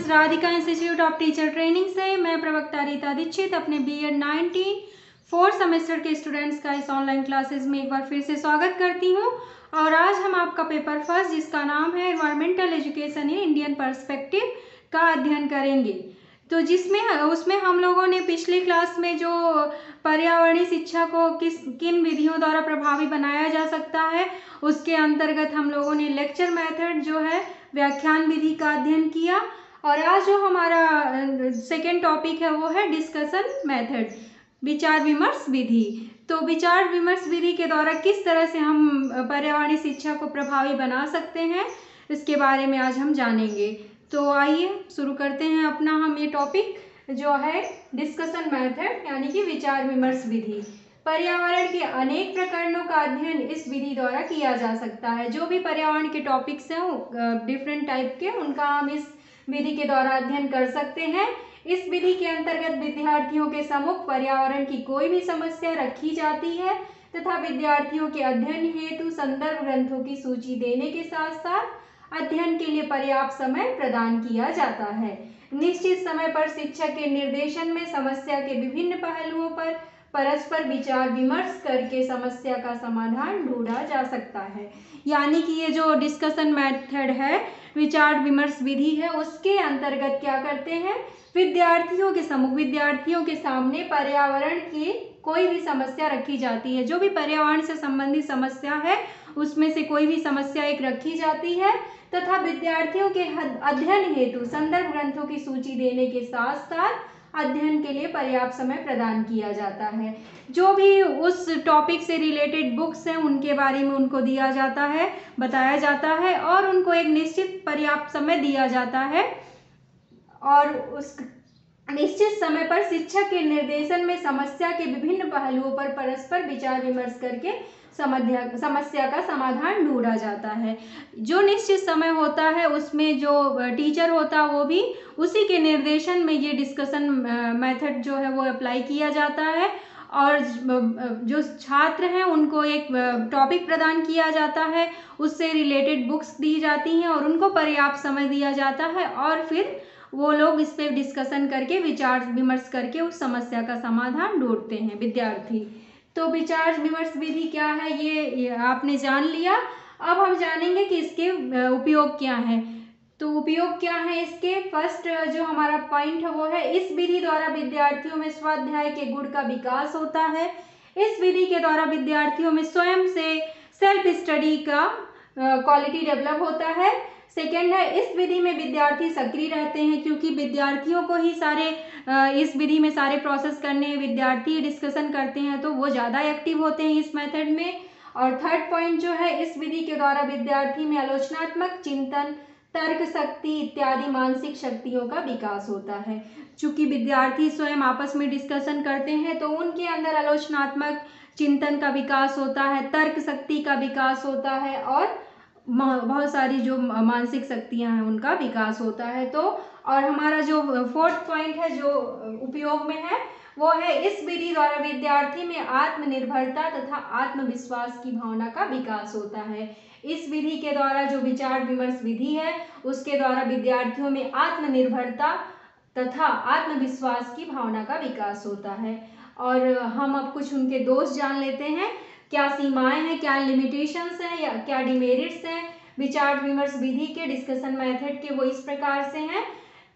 इस Radhika institute of teacher training से मैं प्रवक्ता रीता दीक्षित अपने BEd 19 4th सेमेस्टर के स्टूडेंट्स का इस ऑनलाइन क्लासेस में एक बार फिर से स्वागत करती हूं। और आज हम आपका पेपर फर्स्ट, जिसका नाम है environmental education in Indian perspective, का अध्ययन करेंगे। तो उसमें हम लोगों ने पिछली क्लास में जो पर्यावरणीय शिक्षा को किन विधियों द्वारा प्रभावी बनाया जा सकता है, उसके अंतर्गत हम लोगों ने लेक्चर मेथड जो है व्याख्यान विधि का अध्ययन किया। और आज जो हमारा सेकेंड टॉपिक है वो है डिस्कशन मेथड, विचार विमर्श विधि। तो विचार विमर्श विधि के द्वारा किस तरह से हम पर्यावरणीय शिक्षा को प्रभावी बना सकते हैं, इसके बारे में आज हम जानेंगे। तो आइए शुरू करते हैं अपना हम ये टॉपिक जो है डिस्कशन मेथड, यानी कि विचार विमर्श विधि। पर्यावरण के अनेक प्रकरणों का अध्ययन इस विधि द्वारा किया जा सकता है। जो भी पर्यावरण के टॉपिक्स हैं डिफरेंट टाइप के, उनका हम इस विधि के द्वारा अध्ययन कर सकते हैं। इस विधि के अंतर्गत विद्यार्थियों के सम्मुख पर्यावरण की कोई भी समस्या रखी जाती है तथा विद्यार्थियों के अध्ययन हेतु संदर्भ ग्रंथों की सूची देने के साथ साथ अध्ययन के लिए पर्याप्त समय प्रदान किया जाता है। निश्चित समय पर शिक्षक के निर्देशन में समस्या के विभिन्न पहलुओं पर परस्पर विचार विमर्श करके समस्या का समाधान ढूंढा जा सकता है। यानी कि ये जो डिस्कशन मेथड है, विचार विमर्श विधि है, उसके अंतर्गत क्या करते हैं, विद्यार्थियों के सामने पर्यावरण की कोई भी समस्या रखी जाती है। जो भी पर्यावरण से संबंधित समस्या है उसमें से कोई भी समस्या एक रखी जाती है तथा विद्यार्थियों के अध्ययन हेतु संदर्भ ग्रंथों की सूची देने के साथ साथ अध्ययन के लिए पर्याप्त समय प्रदान किया जाता है। जो भी उस टॉपिक से रिलेटेड बुक्स हैं उनके बारे में उनको दिया जाता है, बताया जाता है और उनको एक निश्चित पर्याप्त समय दिया जाता है और उस निश्चित समय पर शिक्षक के निर्देशन में समस्या के विभिन्न पहलुओं पर परस्पर विचार विमर्श करके समस्या का समाधान ढूंढा जाता है। जो निश्चित समय होता है उसमें जो टीचर होता है वो भी उसी के निर्देशन में ये डिस्कशन मेथड जो है वो अप्लाई किया जाता है और जो छात्र हैं उनको एक टॉपिक प्रदान किया जाता है, उससे रिलेटेड बुक्स दी जाती हैं और उनको पर्याप्त समय दिया जाता है और फिर वो लोग इस पे डिस्कशन करके विचार विमर्श करके उस समस्या का समाधान ढूंढते हैं विद्यार्थी। तो विचार विमर्श विधि क्या है ये आपने जान लिया। अब हम जानेंगे कि इसके उपयोग क्या हैं। तो उपयोग क्या है इसके, फर्स्ट जो हमारा पॉइंट है वो है इस विधि द्वारा विद्यार्थियों में स्वाध्याय के गुण का विकास होता है। इस विधि के द्वारा विद्यार्थियों में स्वयं से सेल्फ स्टडी का क्वालिटी डेवलप होता है। सेकेंड है, इस विधि में विद्यार्थी सक्रिय रहते हैं क्योंकि विद्यार्थियों को ही इस विधि में सारे प्रोसेस करने हैं, विद्यार्थी डिस्कशन करते हैं तो वो ज़्यादा एक्टिव होते हैं इस मेथड में। और थर्ड पॉइंट जो है, इस विधि के द्वारा विद्यार्थी में आलोचनात्मक चिंतन, तर्क शक्ति इत्यादि मानसिक शक्तियों का विकास होता है। चूंकि विद्यार्थी स्वयं आपस में डिस्कशन करते हैं तो उनके अंदर आलोचनात्मक चिंतन का विकास होता है, तर्क शक्ति का विकास होता है और बहुत सारी जो मानसिक शक्तियां हैं उनका विकास होता है। तो और हमारा जो फोर्थ पॉइंट है जो उपयोग में है वो है इस विधि द्वारा विद्यार्थी में आत्मनिर्भरता तथा आत्मविश्वास की भावना का विकास होता है। इस विधि के द्वारा जो विचार विमर्श विधि है उसके द्वारा विद्यार्थियों में आत्मनिर्भरता तथा आत्मविश्वास की भावना का विकास होता है। और हम अब कुछ उनके दोष जान लेते हैं, क्या सीमाएं हैं, क्या लिमिटेशंस हैं या क्या डिमेरिट्स हैं विचार विमर्श विधि के डिस्कशन मेथड के, वो इस प्रकार से हैं।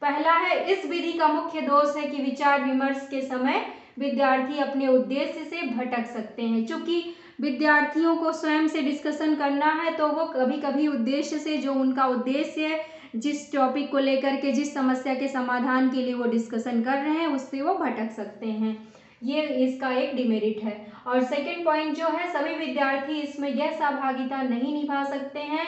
पहला है, इस विधि का मुख्य दोष है कि विचार विमर्श के समय विद्यार्थी अपने उद्देश्य से भटक सकते हैं। चूंकि विद्यार्थियों को स्वयं से डिस्कशन करना है तो वो कभी कभी उद्देश्य से, जो उनका उद्देश्य है, जिस टॉपिक को लेकर के जिस समस्या के समाधान के लिए वो डिस्कशन कर रहे हैं उससे वो भटक सकते हैं, ये इसका एक डिमेरिट है। और सेकंड पॉइंट जो है, सभी विद्यार्थी इसमें यह सहभागिता नहीं निभा सकते हैं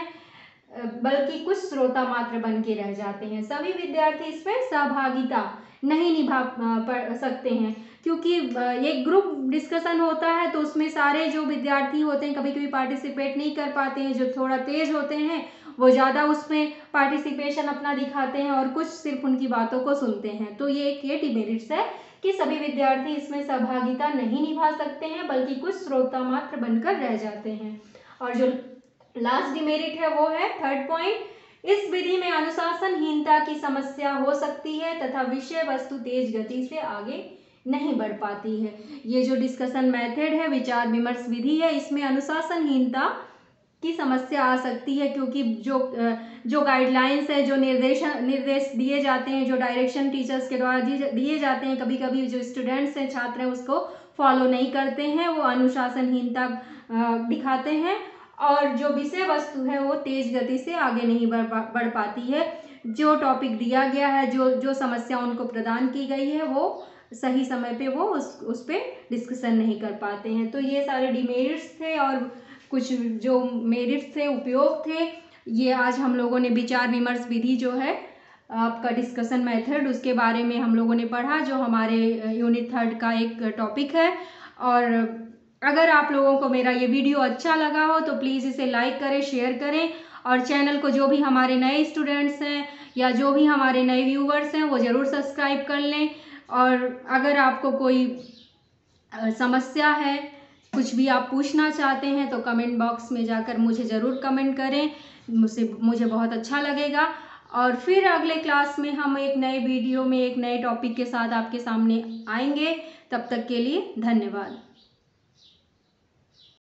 बल्कि कुछ श्रोता मात्र बन के रह जाते हैं। सभी विद्यार्थी इसमें सहभागिता नहीं निभा सकते हैं क्योंकि एक ग्रुप डिस्कशन होता है तो उसमें सारे जो विद्यार्थी होते हैं कभी कभी पार्टिसिपेट नहीं कर पाते हैं। जो थोड़ा तेज होते हैं वो ज़्यादा उसमें पार्टिसिपेशन अपना दिखाते हैं और कुछ सिर्फ उनकी बातों को सुनते हैं। तो ये डिमेरिट्स है कि सभी विद्यार्थी इसमें सहभागिता नहीं निभा सकते हैं बल्कि कुछ श्रोता मात्र बनकर रह जाते हैं। और जो लास्ट डिमेरिट है वो है थर्ड पॉइंट, इस विधि में अनुशासनहीनता की समस्या हो सकती है तथा विषय वस्तु तेज गति से आगे नहीं बढ़ पाती है। ये जो डिस्कशन मेथड है, विचार विमर्श विधि है, इसमें अनुशासनहीनता की समस्या आ सकती है, क्योंकि जो गाइडलाइंस है, जो निर्देश दिए जाते हैं, जो डायरेक्शन टीचर्स के द्वारा दिए जाते हैं, कभी कभी जो स्टूडेंट्स हैं, छात्र हैं, उसको फॉलो नहीं करते हैं, वो अनुशासनहीनता दिखाते हैं और जो विषय वस्तु है वो तेज गति से आगे नहीं बढ़ पाती है। जो टॉपिक दिया गया है, जो समस्या उनको प्रदान की गई है, वो सही समय पे वो उस पे डिस्कशन नहीं कर पाते हैं। तो ये सारे डिमेरिट्स थे और कुछ जो मेरिट्स थे, उपयोग थे, ये आज हम लोगों ने विचार विमर्श विधि जो है आपका डिस्कशन मेथड, उसके बारे में हम लोगों ने पढ़ा, जो हमारे यूनिट 3 का एक टॉपिक है। और अगर आप लोगों को मेरा ये वीडियो अच्छा लगा हो तो प्लीज़ इसे लाइक करें, शेयर करें और चैनल को जो भी हमारे नए स्टूडेंट्स हैं या जो भी हमारे नए व्यूवर्स हैं वो ज़रूर सब्सक्राइब कर लें। और अगर आपको कोई समस्या है, कुछ भी आप पूछना चाहते हैं तो कमेंट बॉक्स में जाकर मुझे ज़रूर कमेंट करें, मुझे बहुत अच्छा लगेगा। और फिर अगले क्लास में हम एक नए वीडियो में एक नए टॉपिक के साथ आपके सामने आएंगे। तब तक के लिए धन्यवाद।